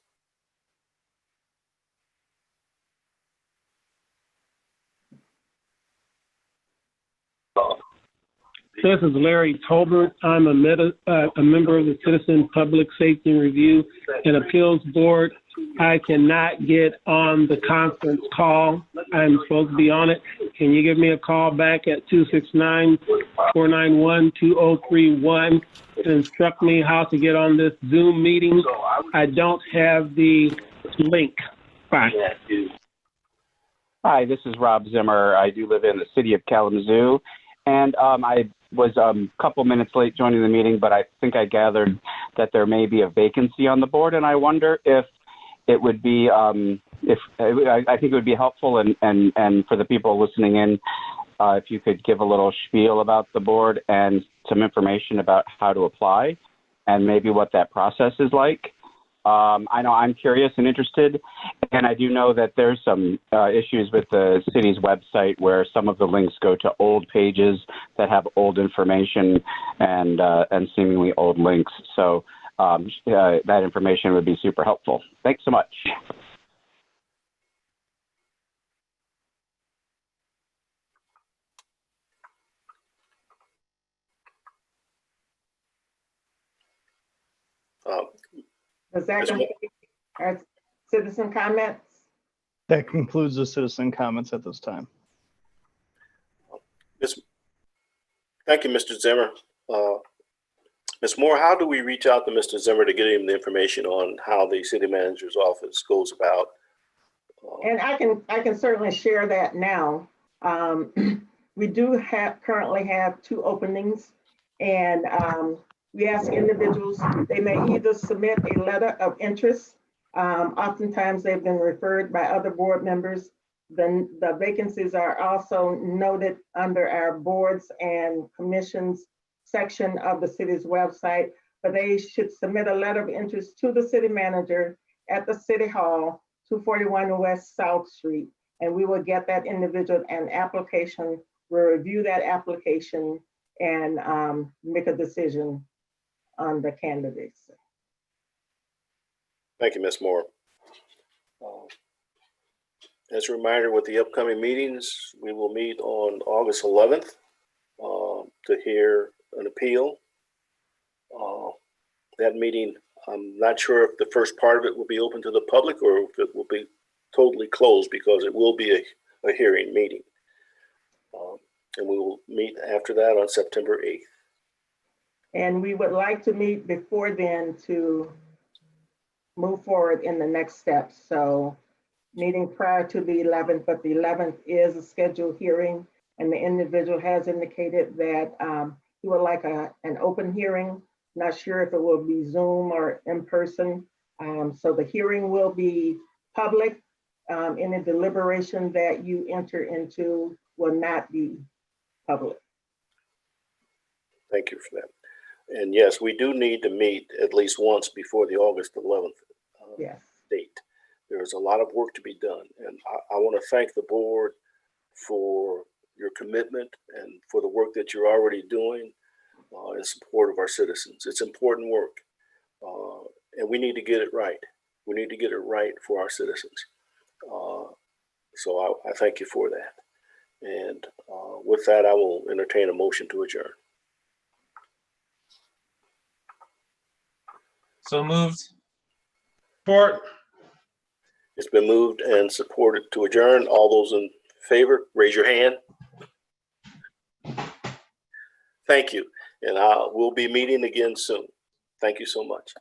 This is Larry Tolbert. I'm a member of the Citizen Public Safety Review and Appeals Board. I cannot get on the conference call. I'm supposed to be on it. Can you give me a call back at 269-491-2031 to instruct me how to get on this Zoom meeting? I don't have the link. Bye.
Hi, this is Rob Zimmer. I do live in the city of Kalamazoo, and I was a couple minutes late joining the meeting, but I think I gathered that there may be a vacancy on the board, and I wonder if it would be, I think it would be helpful and for the people listening in, if you could give a little spiel about the board and some information about how to apply and maybe what that process is like. I know I'm curious and interested, and I do know that there's some issues with the city's website where some of the links go to old pages that have old information and seemingly old links. So that information would be super helpful. Thanks so much.
Does that complete our citizen comments?
That concludes the citizen comments at this time.
Thank you, Mr. Zimmer. Ms. Moore, how do we reach out to Mr. Zimmer to get him the information on how the city manager's office goes about?
And I can certainly share that now. We do currently have 2 openings, and we ask individuals, they may either submit a letter of interest. Oftentimes they've been referred by other board members. Then the vacancies are also noted under our boards and commissions section of the city's website, but they should submit a letter of interest to the city manager at the City Hall, 241 West South Street, and we will get that individual an application. We'll review that application and make a decision on the candidates.
Thank you, Ms. Moore. As a reminder, with the upcoming meetings, we will meet on August 11th to hear an appeal That meeting, I'm not sure if the first part of it will be open to the public or if it will be totally closed, because it will be a hearing meeting. And we will meet after that on September 8th.
And we would like to meet before then to move forward in the next steps. So meeting prior to the 11th, but the 11th is a scheduled hearing, and the individual has indicated that he would like an open hearing. Not sure if it will be Zoom or in person. So the hearing will be public. Any deliberation that you enter into will not be public.
Thank you for that. And yes, we do need to meet at least once before the August 11th
Yes.
date. There's a lot of work to be done. And I want to thank the board for your commitment and for the work that you're already doing in support of our citizens. It's important work, and we need to get it right. We need to get it right for our citizens. So I thank you for that. And with that, I will entertain a motion to adjourn.
So moved.
Support.
It's been moved and supported to adjourn. All those in favor, raise your hand. Thank you. And we'll be meeting again soon. Thank you so much.